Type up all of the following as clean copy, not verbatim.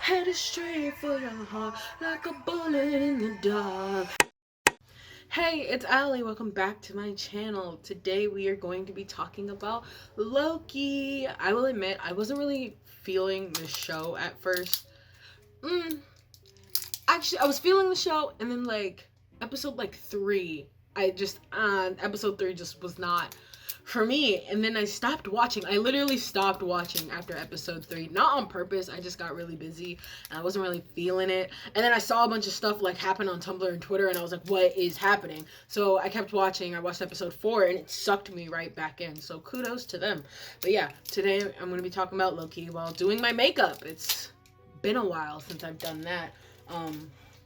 Headed straight for your heart like a bullet in the dark. Hey, it's Allie. Welcome back to my channel. Today we are going to be talking about Loki. I will admit, I wasn't really feeling the show at first. Actually, I was feeling the show, and then episode 3, episode 3 just was not for me, and then I stopped watching. I literally stopped watching after episode 3, not on purpose. I just got really busy and I wasn't really feeling it, and then I saw a bunch of stuff happen on Tumblr and Twitter, and I was like, what is happening? So I kept watching. I watched episode 4 and it sucked me right back in, so kudos to them. But yeah, today I'm going to be talking about Loki while doing my makeup. It's been a while since I've done that.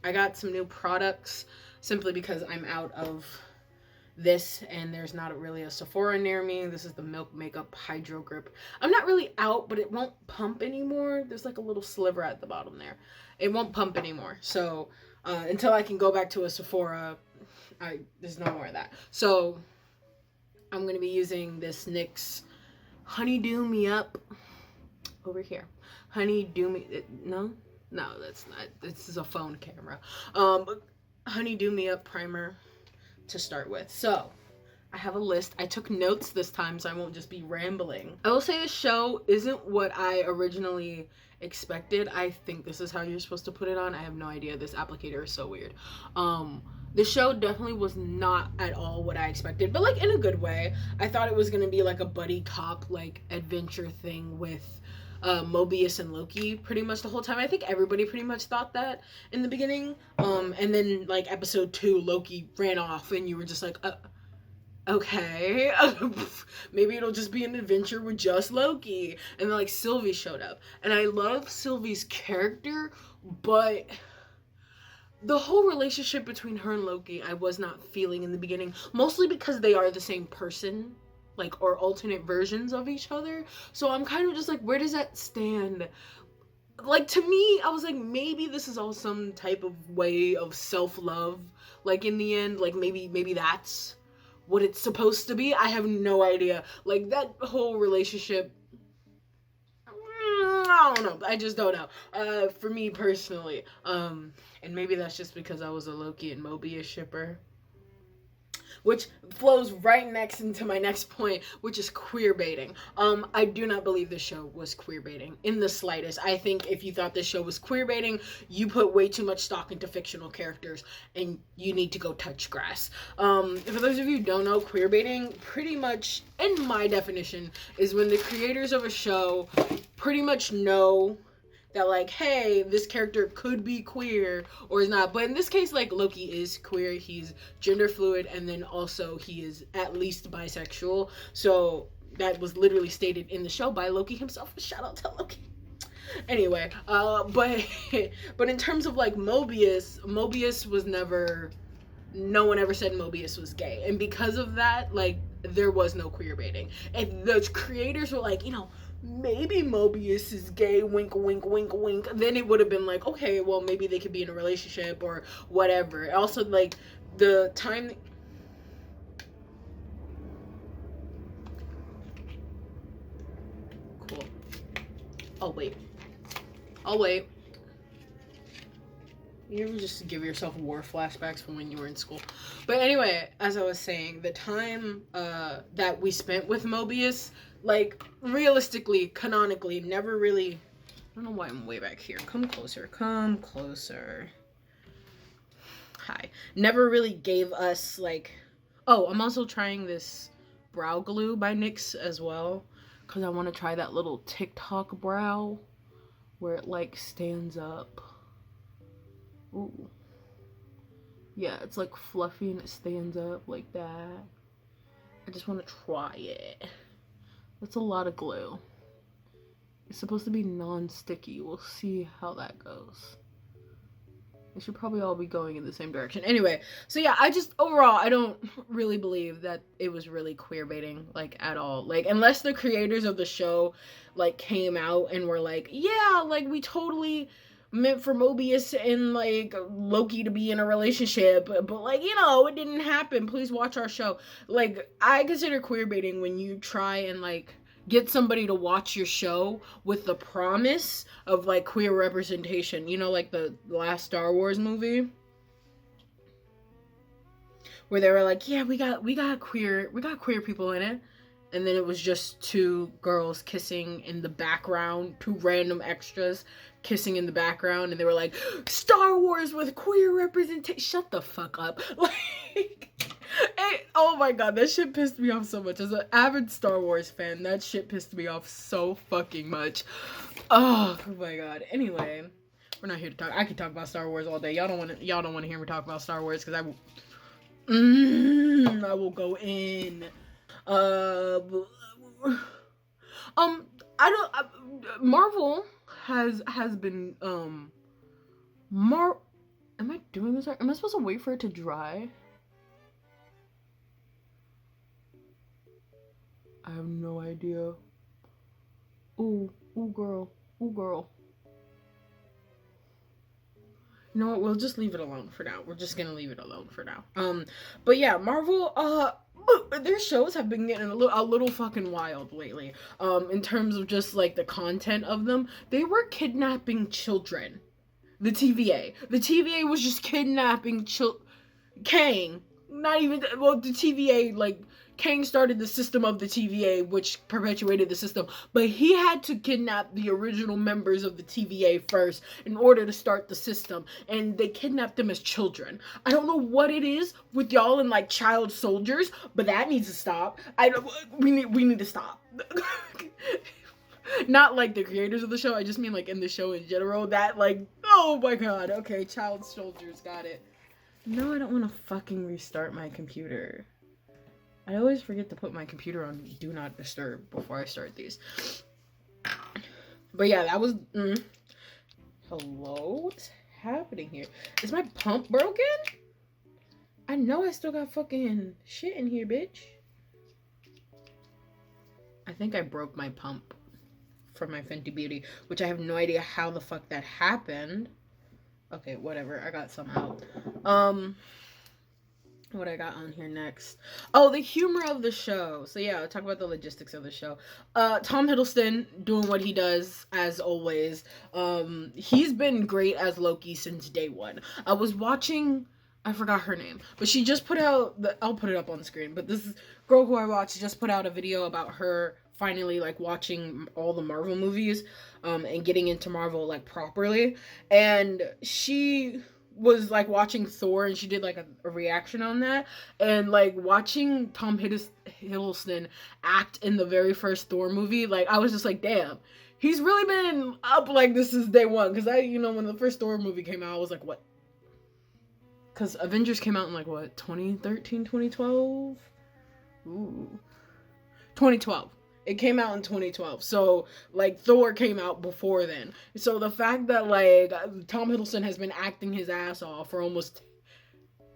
I got some new products simply because I'm out of this and there's not really a Sephora near me. This is the Milk Makeup Hydro Grip. I'm not really out, but it won't pump anymore. There's a little sliver at the bottom there. It won't pump anymore. So until I can go back to a Sephora, there's no more of that. So I'm going to be using this NYX Honeydew Me Up over here. Honeydew Me... No, that's not. This is a phone camera. Honeydew Me Up primer to start with. So I have a list. I took notes this time, so I won't just be rambling. I will say the show isn't what I originally expected. I think this is how you're supposed to put it on. I have no idea. This applicator is so weird. The show definitely was not at all what I expected, but in a good way. I thought it was gonna be a buddy cop adventure thing with Mobius and Loki pretty much the whole time. I think everybody pretty much thought that in the beginning. And then episode 2, Loki ran off and you were just okay. Maybe it'll just be an adventure with just Loki. And then Sylvie showed up. And I love Sylvie's character, but the whole relationship between her and Loki I was not feeling in the beginning, mostly because they are the same person. Or alternate versions of each other. So I'm kind of just where does that stand? To me, I was maybe this is all some type of way of self-love. In the end, maybe that's what it's supposed to be. I have no idea. That whole relationship, I don't know. I just don't know. For me personally. And maybe that's just because I was a Loki and Mobius shipper. Which flows right next into my next point, which is queerbaiting. I do not believe this show was queerbaiting in the slightest. I think if you thought this show was queerbaiting, you put way too much stock into fictional characters, and you need to go touch grass. For those of you who don't know, queerbaiting, pretty much, in my definition, is when the creators of a show pretty much know that hey, this character could be queer or is not. But in this case, Loki is queer. He's gender fluid, and then also he is at least bisexual. So that was literally stated in the show by Loki himself. Shout out to Loki. Anyway, but in terms of Mobius was never, no one ever said Mobius was gay, and because of that, there was no queer baiting. If the creators were maybe Mobius is gay, wink, wink, wink, wink, then it would have been okay, well, maybe they could be in a relationship or whatever. Also, the time... Cool. I'll wait. You ever just give yourself war flashbacks from when you were in school? But anyway, as I was saying, the time that we spent with Mobius, realistically, canonically, never really... I don't know why I'm way back here. Come closer. Hi. Never really gave us, Oh, I'm also trying this brow glue by NYX as well, because I want to try that little TikTok brow where it, stands up. Ooh. Yeah, it's fluffy and it stands up like that. I just want to try it. That's a lot of glue. It's supposed to be non-sticky. We'll see how that goes. They should probably all be going in the same direction. Anyway, so yeah, overall, I don't really believe that it was really queerbaiting, at all. Unless the creators of the show, came out and were yeah, we totally meant for Mobius and Loki to be in a relationship, but it didn't happen. Please watch our show. I consider queerbaiting when you try and get somebody to watch your show with the promise of like queer representation. You know, like the last Star Wars movie where they were like, yeah, we got queer people in it. And then it was just two girls kissing in the background, two random extras kissing in the background, and they were like, Star Wars with queer representation. Shut the fuck up. Like, oh my god, that shit pissed me off so much. As an avid Star Wars fan, that shit pissed me off so fucking much. Oh my god. Anyway, we're not here to talk. I could talk about Star Wars all day. Y'all don't want to hear me talk about Star Wars because I will go in. Marvel has been am I doing this right? Am I supposed to wait for it to dry? I have no idea. Ooh girl. You know what, we'll just leave it alone for now. We're just gonna leave it alone for now. But yeah, Marvel, their shows have been getting a little fucking wild lately. In terms of just like the content of them. They were kidnapping children. The TVA was just kidnapping Kang. Not even, well, the TVA, like, Kang started the system of the TVA, which perpetuated the system, but he had to kidnap the original members of the TVA first in order to start the system, and they kidnapped them as children. I don't know what it is with y'all and like child soldiers, but that needs to stop. We need to stop. Not like the creators of the show, I just mean like in the show in general, that like, oh my god, okay, child soldiers, got it. No, I don't want to fucking restart my computer. I always forget to put my computer on Do Not Disturb before I start these. But yeah, that was... Hello? What's happening here? Is my pump broken? I know I still got fucking shit in here, bitch. I think I broke my pump from my Fenty Beauty, which I have no idea how the fuck that happened. Okay, whatever. I got some out. What I got on here next? Oh, the humor of the show. So yeah, I'll talk about the logistics of the show. Tom Hiddleston doing what he does as always. He's been great as Loki since day one. I was watching, I forgot her name, but she just put out I'll put it up on the screen, but this girl who I watched just put out a video about her finally like watching all the Marvel movies and getting into Marvel like properly, and she was like watching Thor, and she did like a reaction on that, and like watching Tom Hiddleston act in the very first Thor movie, like I was just like, damn, he's really been up like this is day one. Because when the first Thor movie came out, I was like, what? Because Avengers came out in like what, 2013, 2012? Ooh, 2012. It came out in 2012, so, like, Thor came out before then. So the fact that, like, Tom Hiddleston has been acting his ass off for almost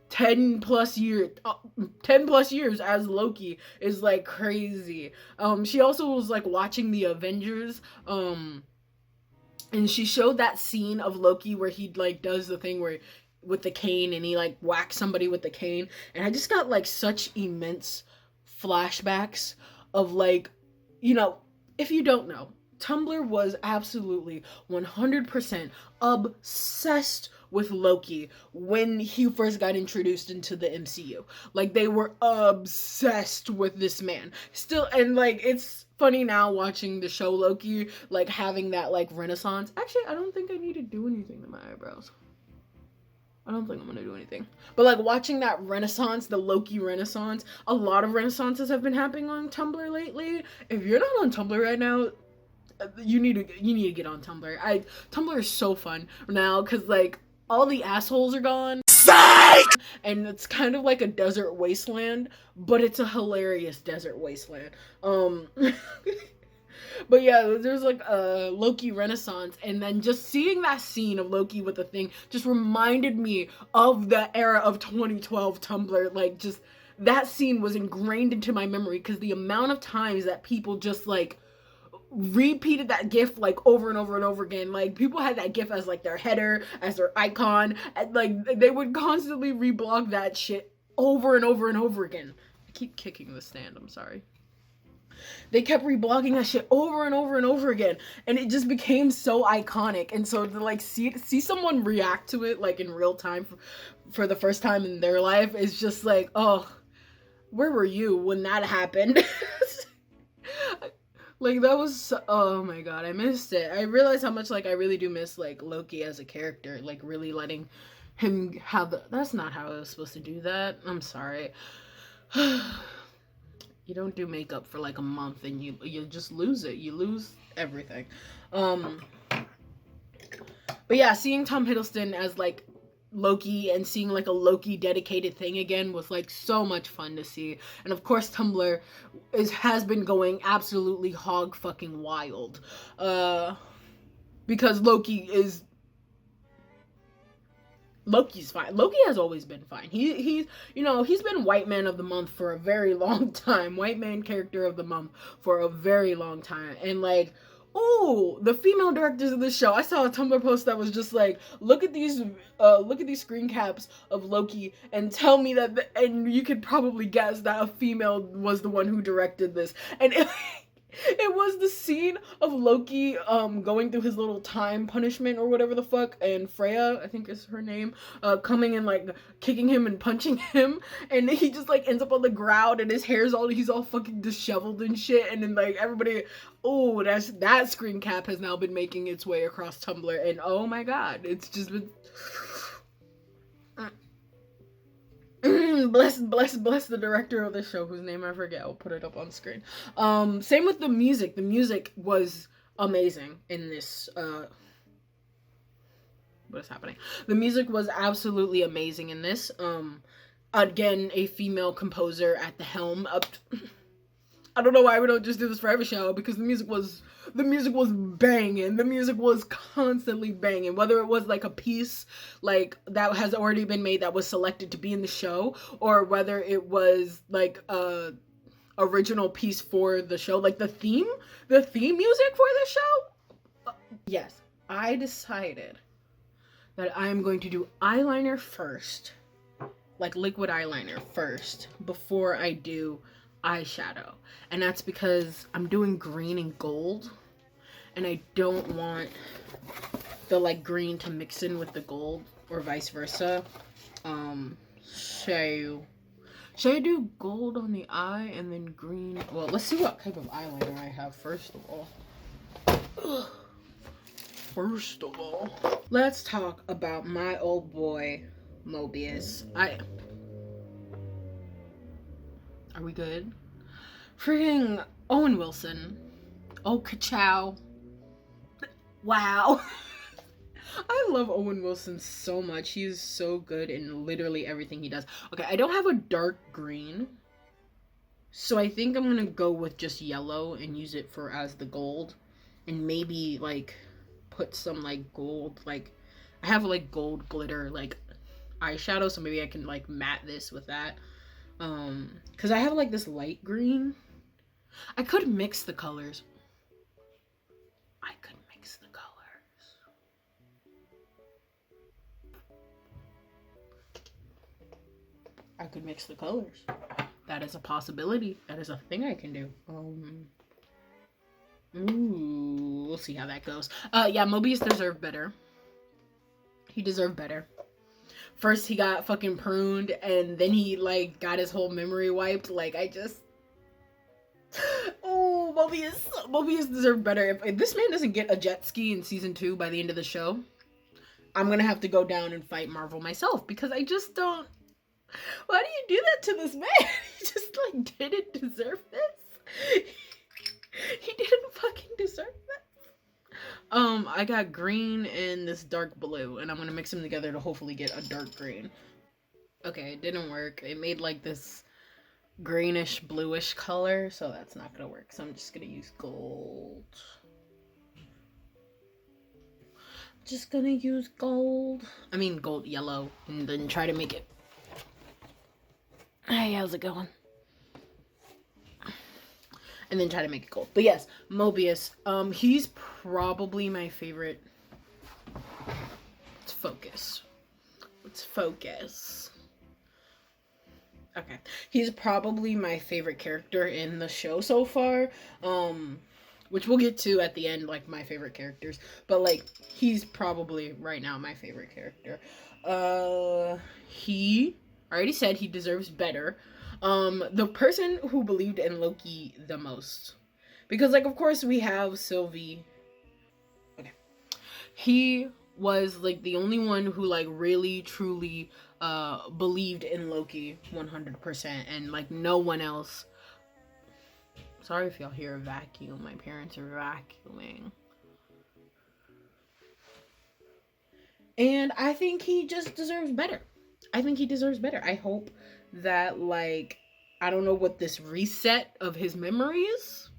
10 plus years as Loki is, like, crazy. She also was, like, watching the Avengers, and she showed that scene of Loki where he, like, does the thing where, with the cane, and he, like, whacks somebody with the cane, and I just got, like, such immense flashbacks of, like, if you don't know, Tumblr was absolutely 100% obsessed with Loki when he first got introduced into the MCU. Like, they were obsessed with this man. Still, and, like, it's funny now watching the show Loki, like, having that, like, renaissance. Actually, I don't think I need to do anything to my eyebrows. I don't think I'm gonna do anything. But like watching that renaissance, the Loki renaissance, a lot of renaissances have been happening on Tumblr lately. If you're not on Tumblr right now, you need to get on Tumblr. Tumblr is so fun now because like all the assholes are gone. Psych! And it's kind of like a desert wasteland, but it's a hilarious desert wasteland. But yeah, there's like a Loki Renaissance, and then just seeing that scene of Loki with the thing just reminded me of the era of 2012 Tumblr. Like, just that scene was ingrained into my memory because the amount of times that people just like repeated that gif like over and over and over again. Like, people had that gif as like their header, as their icon, and like they would constantly reblog that shit over and over and over again. I keep kicking the stand, I'm sorry. They kept reblogging that shit over and over and over again, and it just became so iconic. And so to like see someone react to it like in real time for the first time in their life is just like, oh, where were you when that happened? Like, that was, oh my god, I missed it. I realized how much, like, I really do miss, like, Loki as a character. Like, really letting him have the, that's not how I was supposed to do that. I'm sorry. You don't do makeup for, like, a month and you just lose it. You lose everything. But yeah, seeing Tom Hiddleston as, like, Loki and seeing like a Loki dedicated thing again was like so much fun to see. And of course Tumblr has been going absolutely hog fucking wild because Loki's fine. Loki has always been fine. He's you know, he's been White Man of the Month for a very long time. White Man Character of the Month for a very long time. And like, oh, the female directors of this show. I saw a Tumblr post that was just like, look at these screen caps of Loki and tell me that, and you could probably guess that a female was the one who directed this. And it was the scene of Loki going through his little time punishment or whatever the fuck, and Freya, I think is her name, coming and like kicking him and punching him, and he just like ends up on the ground and his hair's he's all fucking disheveled and shit, and then like everybody, oh, that screen cap has now been making its way across Tumblr, and oh my god, it's just been bless the director of the show, whose name I forget. I'll put it up on screen. Same with the music. The music was amazing in this. What is happening? The music was absolutely amazing in this. Again, a female composer at the helm. I don't know why we don't just do this for every show, because the music was banging. The music was constantly banging, whether it was like a piece like that has already been made that was selected to be in the show, or whether it was like a original piece for the show, like the theme music for the show. Yes, I decided that I am going to do eyeliner first, like liquid eyeliner first, before I do eyeshadow. And that's because I'm doing green and gold, and I don't want the like green to mix in with the gold or vice versa. Should I do gold on the eye and then green? Well, let's see what type of eyeliner I have first of all. First of all, let's talk about my old boy Mobius. Are we good? Freaking Owen Wilson. Oh, ka-chow. Wow. I love Owen Wilson so much. He's so good in literally everything he does. Okay, I don't have a dark green, so I think I'm gonna go with just yellow and use it for as the gold, and maybe like put some like gold, like I have like gold glitter like eyeshadow, so maybe I can like matte this with that. Because I have like this light green. I could mix the colors. That is a possibility. That is a thing I can do. Ooh, we'll see how that goes. Yeah, Mobius deserved better. He deserved better. First he got fucking pruned, and then he like got his whole memory wiped. Like, I just, oh, Mobius deserved better. If this man doesn't get a jet ski in season 2 by the end of the show, I'm gonna have to go down and fight Marvel myself, because I just don't. Why do you do that to this man? He just like didn't deserve this. He didn't fucking deserve that. I got green and this dark blue, and I'm gonna mix them together to hopefully get a dark green. Okay, it didn't work. It made like this greenish bluish color, so that's not gonna work. So I'm just gonna use gold. Just gonna use gold. I mean gold yellow, and then try to make it. Hey, how's it going? And then try to make it gold. But yes, Mobius. He's probably my favorite. Let's focus. Okay. He's probably my favorite character in the show so far. Which we'll get to at the end, like my favorite characters. But like he's probably right now my favorite character. He I already said he deserves better. The person who believed in Loki the most. Because like of course we have Sylvie. Okay. He was like the only one who like really truly believed in Loki 100%, and like no one else. Sorry if y'all hear a vacuum. My parents are vacuuming. And I think he just deserves better. I think he deserves better. I hope that like I don't know what this reset of his memories.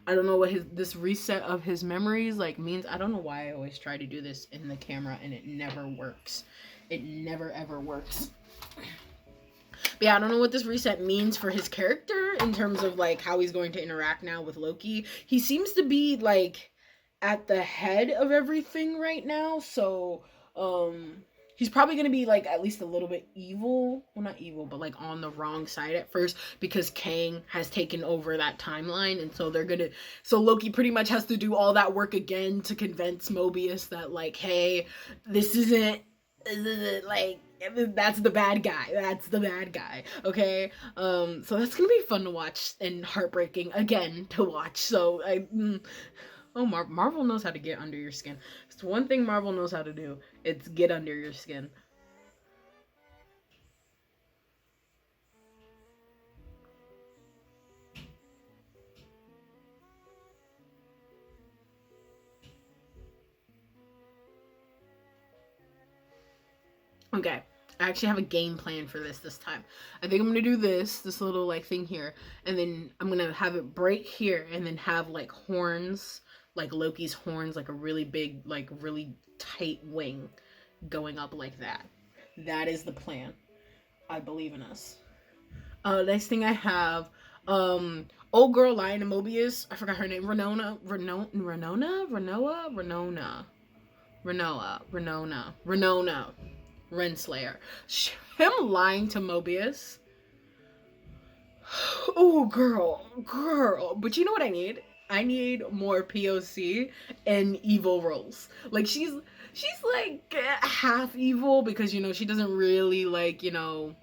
I don't know what this reset of his memories like means. I don't know why I always try to do this in the camera and it never works. It never ever works. But yeah, I don't know what this reset means for his character in terms of like how he's going to interact now with Loki. He seems to be like at the head of everything right now, so he's probably going to be like at least a little bit evil. Well, not evil, but like on the wrong side at first because Kang has taken over that timeline, and so so Loki pretty much has to do all that work again to convince Mobius that like, hey, this isn't like that's the bad guy. That's the bad guy. Okay. So that's gonna be fun to watch and heartbreaking again to watch. So Marvel knows how to get under your skin. It's one thing Marvel knows how to do. It's get under your skin. Okay. I actually have a game plan for this time. I think I'm gonna do this little like thing here, and then I'm gonna have it break here, and then have like horns, like Loki's horns, like a really big, like really tight wing going up like that. That is the plan. I believe in us. Next thing I have, old girl lying to Mobius. I forgot her name. Renona. Renslayer. Him lying to Mobius. Oh, girl. But you know what I need? I need more POC and evil roles. Like she's like half evil because you know she doesn't really like, you know.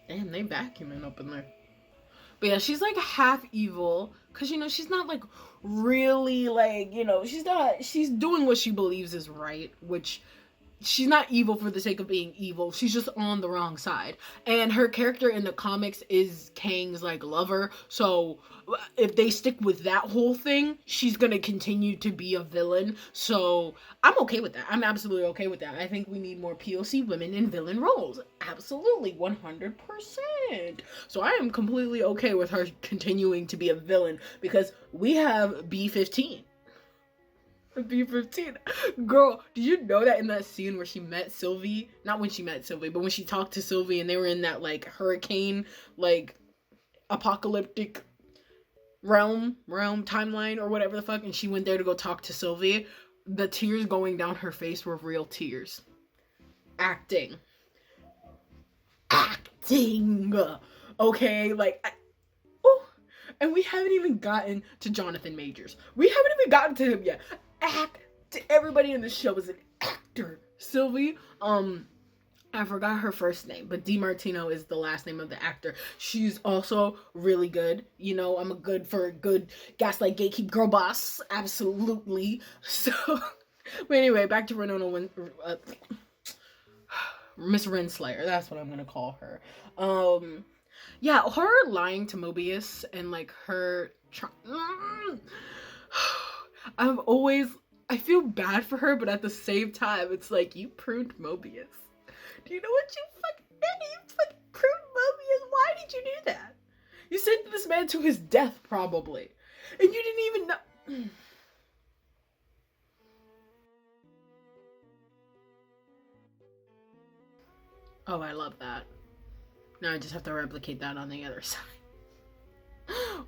Damn, they vacuuming up in there. But yeah, she's like half evil because you know she's not like really like, you know, she's doing what she believes is right, which she's not evil for the sake of being evil. She's just on the wrong side. And her character in the comics is Kang's like lover. So if they stick with that whole thing, she's gonna continue to be a villain. So I'm okay with that. I'm absolutely okay with that. I think we need more POC women in villain roles. Absolutely, 100%. So I am completely okay with her continuing to be a villain because we have B-15. B-15. Girl, did you know that in that scene where she met Sylvie, not when she met Sylvie, but when she talked to Sylvie and they were in that like hurricane, like apocalyptic realm timeline or whatever the fuck, and she went there to go talk to Sylvie, the tears going down her face were real tears. Acting. Okay, like oh, and we haven't even gotten to Jonathan Majors. We haven't even gotten to him yet. Everybody in the show is an actor. Sylvie, I forgot her first name, but DiMartino is the last name of the actor. She's also really good. You know, I'm a good gaslight gatekeep girl boss. Absolutely. So, but anyway, back to Miss Renslayer. That's what I'm gonna call her. Yeah, her lying to Mobius and like her. I feel bad for her, but at the same time, it's like you pruned Mobius. Do you know what you fucking did? You fucking pruned Mobius. Why did you do that? You sent this man to his death, probably, and you didn't even know. Oh, I love that. Now I just have to replicate that on the other side.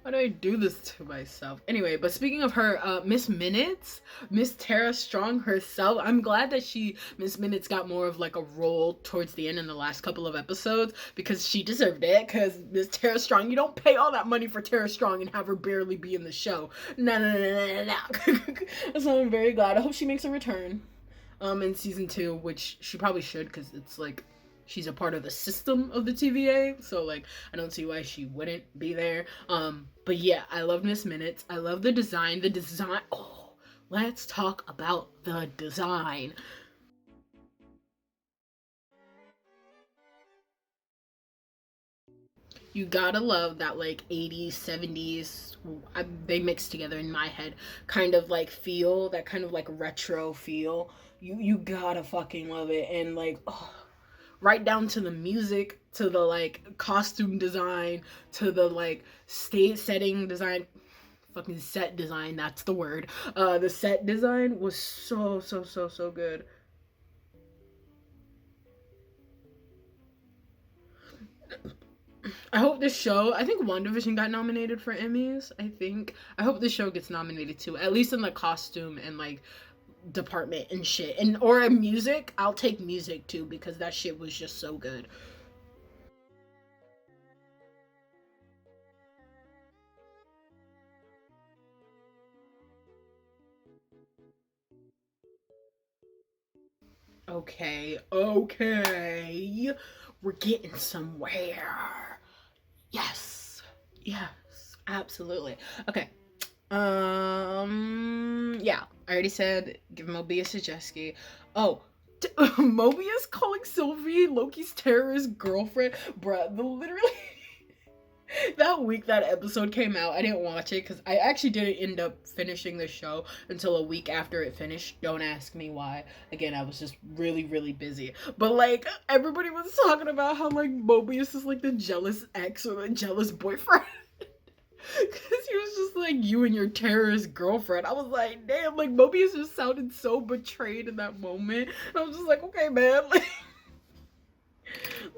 Why do I do this to myself? Anyway, but speaking of her, Miss Minutes, Miss Tara Strong herself, I'm glad that Miss Minutes got more of like a role towards the end in the last couple of episodes, because she deserved it, because Miss Tara Strong, you don't pay all that money for Tara Strong and have her barely be in the show. No. So I'm very glad. I hope she makes a return in season 2, which she probably should, because it's like, she's a part of the system of the TVA, so like I don't see why she wouldn't be there. But yeah, I love Miss Minutes. I love the design. Oh, let's talk about the design. You gotta love that like 80s, 70s, they mix together in my head, kind of like feel, that kind of like retro feel. You gotta fucking love it. And like, oh, right down to the music, to the like costume design, to the like stage setting design, fucking set design, that's the word. The set design was so good. I hope this show, I think WandaVision got nominated for Emmys, I hope this show gets nominated too, at least in the costume and like department and shit. And or a music, I'll take music too, because that shit was just so good. Okay, we're getting somewhere. Yes, absolutely. Okay, yeah, I already said give Mobius a jet ski. Oh, Mobius calling Sylvie Loki's terrorist girlfriend, bruh. Literally that week that episode came out, I didn't watch it because I actually didn't end up finishing the show until a week after it finished. Don't ask me why. Again, I was just really busy. But like, everybody was talking about how like Mobius is like the jealous ex or the jealous boyfriend. Because he was just like, you and your terrorist girlfriend. I was like, damn, like Mobius just sounded so betrayed in that moment. And I was just like, okay, man.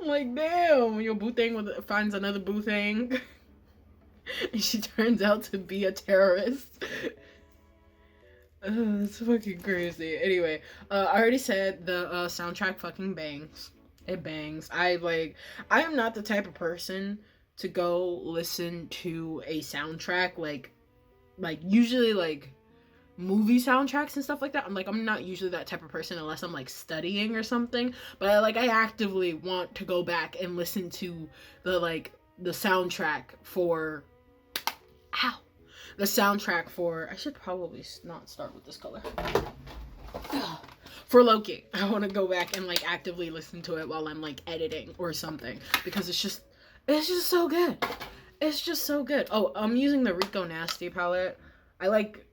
Like, damn, your boo thing finds another boo thing. And she turns out to be a terrorist. That's fucking crazy. Anyway, I already said the soundtrack fucking bangs. It bangs. I am not the type of person to go listen to a soundtrack like usually like movie soundtracks and stuff like that. I'm not usually that type of person unless I'm like studying or something, but I actively want to go back and listen to the soundtrack for I should probably not start with this color. For Loki. I want to go back and like actively listen to it while I'm like editing or something, because it's just so good. It's just so good. Oh, I'm using the Rico Nasty palette. I like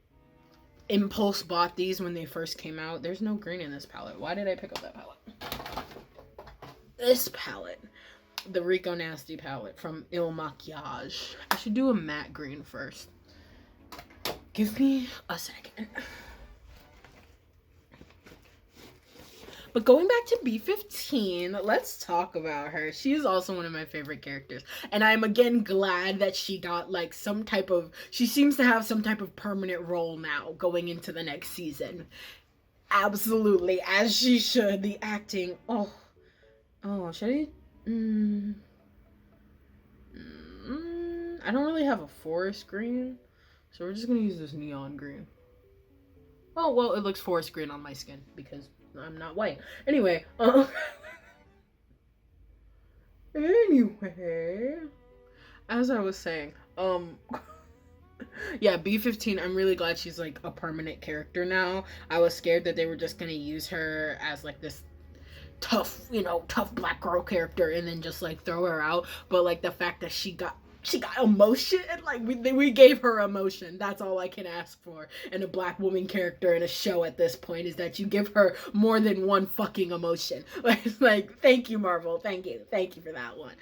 impulse bought these when they first came out. There's no green in this palette. Why did I pick up that palette? This palette, the Rico Nasty palette from Il Maquillage. I should do a matte green first. Give me a second. But going back to B15, let's talk about her. She is also one of my favorite characters. And I'm again glad that she got like she seems to have some type of permanent role now going into the next season. Absolutely, as she should. The acting, oh, should I? I don't really have a forest green, so we're just gonna use this neon green. Oh, well, it looks forest green on my skin because I'm not white. Anyway, as I was saying, yeah, B15, I'm really glad she's like a permanent character now. I was scared that they were just gonna use her as like this tough black girl character and then just like throw her out, but like the fact that she got emotion, and like we gave her emotion. That's all I can ask for in a black woman character in a show at this point, is that you give her more than one fucking emotion. Like thank you, Marvel. Thank you for that one.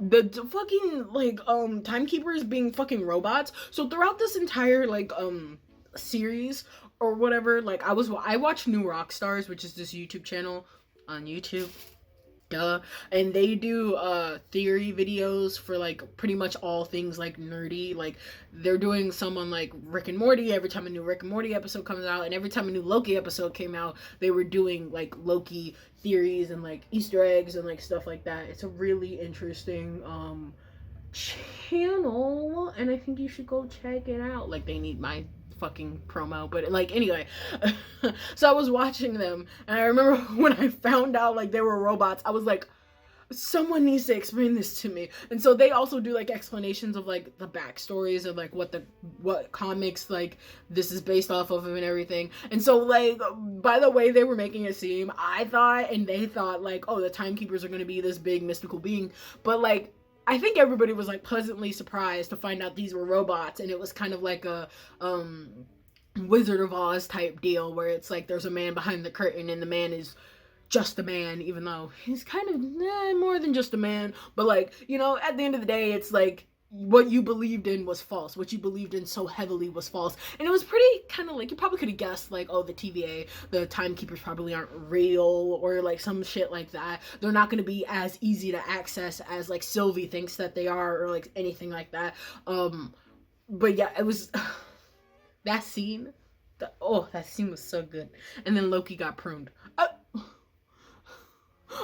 The fucking like timekeepers being fucking robots. So throughout this entire like series, or whatever. Like I watch New Rockstars, which is this YouTube channel on YouTube. Duh. And they do theory videos for like pretty much all things like nerdy. Like they're doing some on like Rick and Morty every time a new Rick and Morty episode comes out, and every time a new Loki episode came out, they were doing like Loki theories and like Easter eggs and like stuff like that. It's a really interesting channel, and I think you should go check it out. Like they need my fucking promo, but like anyway. So I was watching them, and I remember when I found out like they were robots, I was like, someone needs to explain this to me. And so they also do like explanations of like the backstories of like what comics like this is based off of and everything. And so like by the way they were making it seem, I thought and they thought like, oh, the timekeepers are going to be this big mystical being, but like I think everybody was like pleasantly surprised to find out these were robots, and it was kind of like a Wizard of Oz type deal where it's like there's a man behind the curtain and the man is just a man, even though he's kind of more than just a man. But like, you know, at the end of the day, it's like what you believed in was false. What you believed in so heavily was false. And it was pretty kind of like, you probably could have guessed like, oh, the TVA, the timekeepers probably aren't real, or like some shit like that. They're not going to be as easy to access as like Sylvie thinks that they are, or like anything like that. But yeah, it was that scene. That scene was so good. And then Loki got pruned.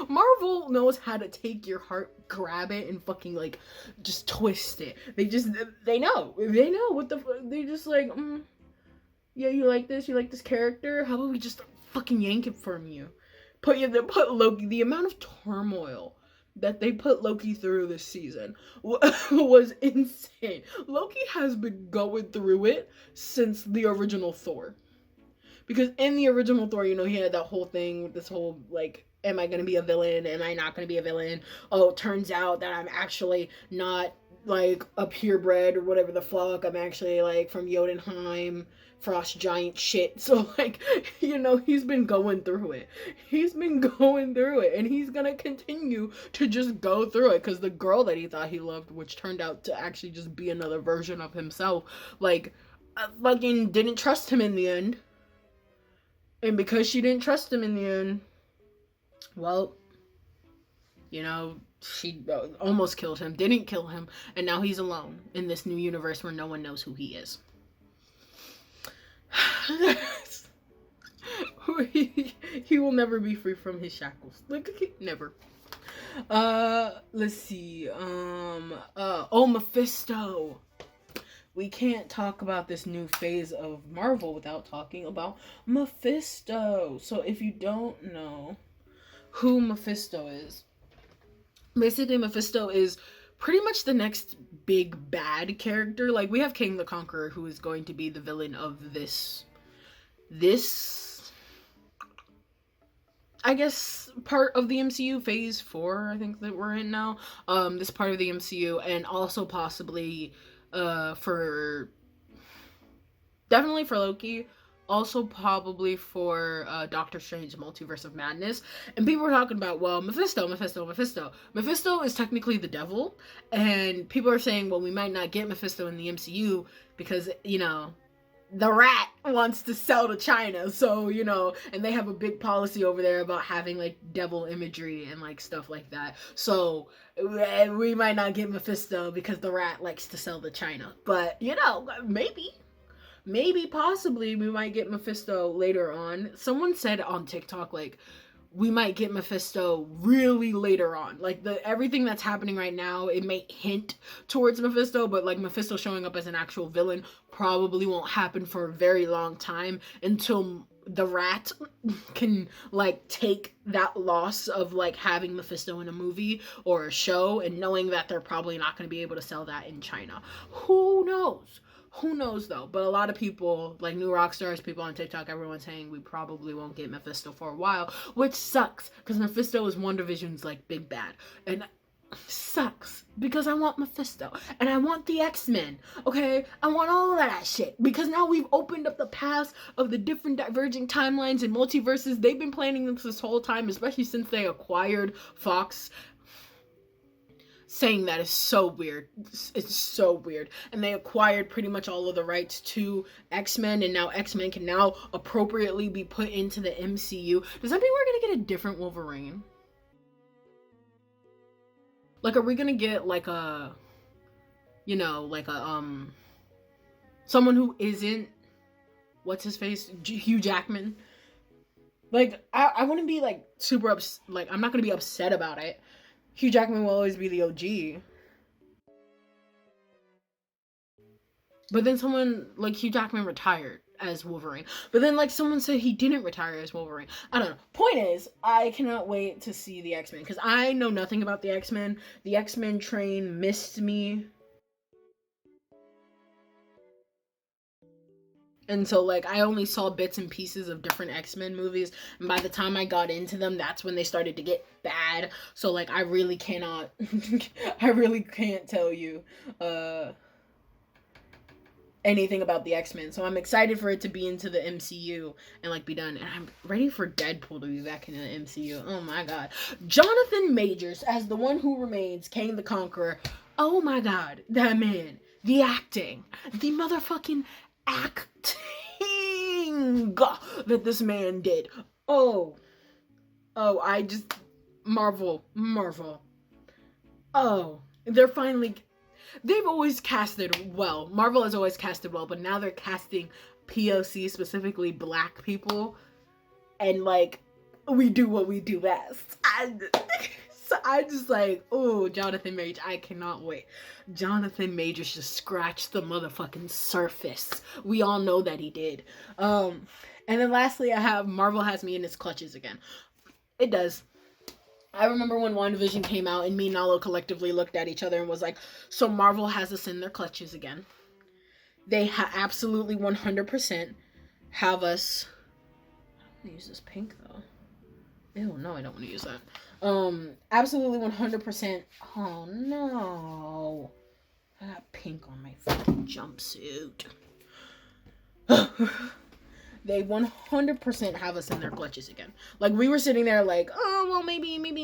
Marvel knows how to take your heart, grab it, and fucking like just twist it. They know what the fuck. They're just like, yeah, you like this character? How about we just fucking yank it from you? Put Loki. The amount of turmoil that they put Loki through this season was insane. Loki has been going through it since the original Thor. Because in the original Thor, you know, he had that whole thing, this whole like, am I going to be a villain? Am I not going to be a villain? Oh, it turns out that I'm actually not like a purebred or whatever the fuck. I'm actually like from Jotunheim, frost giant shit. So like, you know, he's been going through it. And he's going to continue to just go through it, because the girl that he thought he loved, which turned out to actually just be another version of himself, like fucking didn't trust him in the end. And because she didn't trust him in the end, well, you know, she almost killed him, didn't kill him, and now he's alone in this new universe where no one knows who he is. He will never be free from his shackles. Like, never. Let's see. Mephisto. We can't talk about this new phase of Marvel without talking about Mephisto. So if you don't know who Mephisto is, basically Mephisto is pretty much the next big bad character. Like, we have King the Conqueror, who is going to be the villain of this I guess part of the MCU, phase 4, I think that we're in now. This part of the MCU, and also possibly definitely for Loki, also probably for Doctor Strange Multiverse of Madness. And people were talking about, well, Mephisto is technically the devil, and people are saying, well, we might not get Mephisto in the MCU because, you know, the rat wants to sell to China, so, you know, and they have a big policy over there about having like devil imagery and like stuff like that. So we might not get Mephisto because the rat likes to sell to China. But, you know, maybe possibly we might get Mephisto later on. Someone said on TikTok, like, we might get Mephisto really later on. Like, everything that's happening right now, it may hint towards Mephisto, but like Mephisto showing up as an actual villain probably won't happen for a very long time, until the rat can like take that loss of like having Mephisto in a movie or a show, and knowing that they're probably not going to be able to sell that in China. Who knows though? But a lot of people, like New Rockstars, people on TikTok, everyone's saying we probably won't get Mephisto for a while, which sucks, because Mephisto is WandaVision's like big bad, and sucks because I want Mephisto and I want the X-Men. Okay, I want all of that shit, because now we've opened up the paths of the different diverging timelines and multiverses. They've been planning this whole time, especially since they acquired Fox. saying that is so weird. It's so weird. And they acquired pretty much all of the rights to X-Men, and now X-Men can now appropriately be put into the MCU. Does that mean we're gonna get a different Wolverine? Like, are we gonna get like a, you know, like a someone who isn't, what's his face, Hugh Jackman? Like, I wouldn't be like super like, I'm not gonna be upset about it. Hugh Jackman will always be the OG. But then someone like Hugh Jackman retired as Wolverine. But then like someone said he didn't retire as Wolverine. I don't know. Point is, I cannot wait to see the X-Men because I know nothing about the X-Men. The X-Men train missed me. And so, like, I only saw bits and pieces of different X-Men movies. And by the time I got into them, that's when they started to get bad. So, like, I really cannot, I really can't tell you, anything about the X-Men. So I'm excited for it to be into the MCU and, like, be done. And I'm ready for Deadpool to be back in the MCU. Oh, my God. Jonathan Majors as the one who remains, Kang the Conqueror. Oh, my God. That man. The acting. The motherfucking acting that this man did. I just Marvel. They've always casted well. Marvel has always casted well, but now they're casting POC, specifically black people, and like, we do what we do best. So I just like, oh, Jonathan Majors, I cannot wait. Jonathan Majors just scratched the motherfucking surface. We all know that he did. And then lastly, I have Marvel has me in its clutches again. It does. I remember when WandaVision came out and me and Nalo collectively looked at each other and was like, so Marvel has us in their clutches again. They absolutely 100% have us. I don't want to use this pink though. Ew, no, I don't want to use that. Absolutely 100%. Oh no. I got pink on my fucking jumpsuit. They 100% have us in their clutches again. Like, we were sitting there like, oh, well, maybe, like,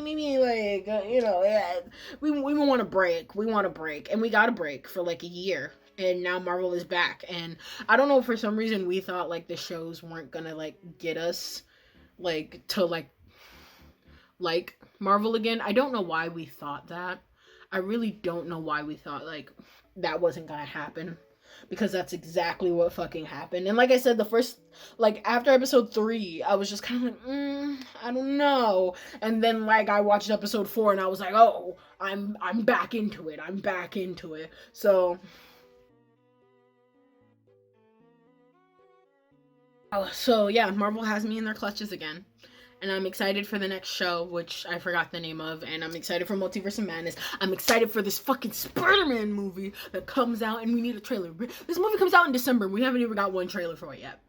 you know, yeah, we want to break. We want to break. And we got a break for like a year. And now Marvel is back. And I don't know, for some reason, we thought like the shows weren't gonna like get us like to like Marvel again. I don't know why we thought that. I really don't know why we thought like that wasn't gonna happen, because that's exactly what fucking happened. And like I said, the first, like, after episode 3, I was just kind of like, I don't know. And then like I watched episode 4 and I was like, oh, I'm back into it. So yeah, Marvel has me in their clutches again. And I'm excited for the next show, which I forgot the name of. And I'm excited for Multiverse of Madness. I'm excited for this fucking Spider-Man movie that comes out, and we need a trailer. This movie comes out in December, and we haven't even got one trailer for it yet.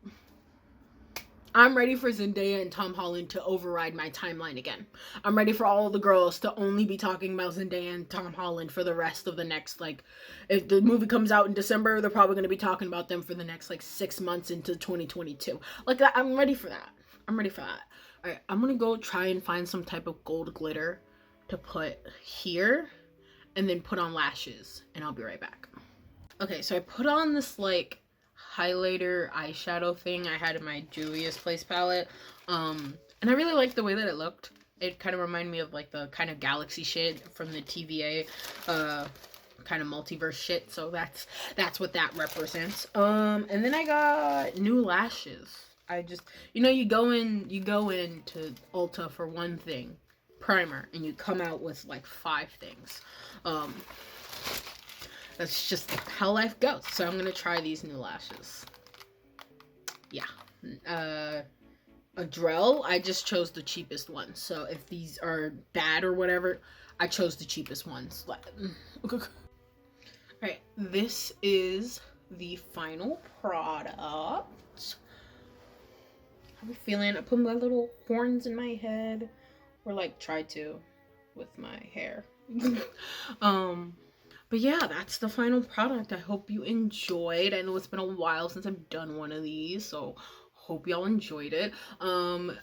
I'm ready for Zendaya and Tom Holland to override my timeline again. I'm ready for all the girls to only be talking about Zendaya and Tom Holland for the rest of the next, like, if the movie comes out in December, they're probably going to be talking about them for the next, like, 6 months into 2022. Like, I'm ready for that. Alright, I'm gonna go try and find some type of gold glitter to put here, and then put on lashes, and I'll be right back. Okay, so I put on this, like, highlighter eyeshadow thing I had in my Julia's Place palette, and I really liked the way that it looked. It kind of reminded me of, like, the kind of galaxy shit from the TVA, kind of multiverse shit, so that's what that represents. And then I got new lashes. I just, you know, you go into Ulta for one thing, primer, and you come out with like 5 things. That's just how life goes. So I'm gonna try these new lashes. Yeah. A Drell, I just chose the cheapest one. So if these are bad or whatever, I chose the cheapest ones. Alright, this is the final product. How are we feeling? I put my little horns in my head, or like try to with my hair. But yeah, that's the final product. I hope you enjoyed. I know it's been a while since I've done one of these, so Hope y'all enjoyed it.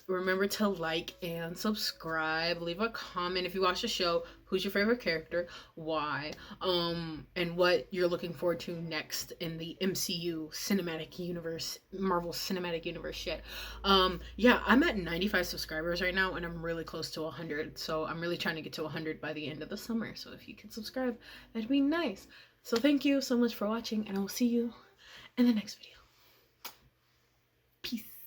Remember to like and subscribe. Leave a comment if you watch the show. Who's your favorite character? Why? And what you're looking forward to next in the MCU cinematic universe, Marvel cinematic universe shit. Yeah, I'm at 95 subscribers right now, and I'm really close to 100. So I'm really trying to get to 100 by the end of the summer. So if you could subscribe, that'd be nice. So thank you so much for watching, and I will see you in the next video. Peace.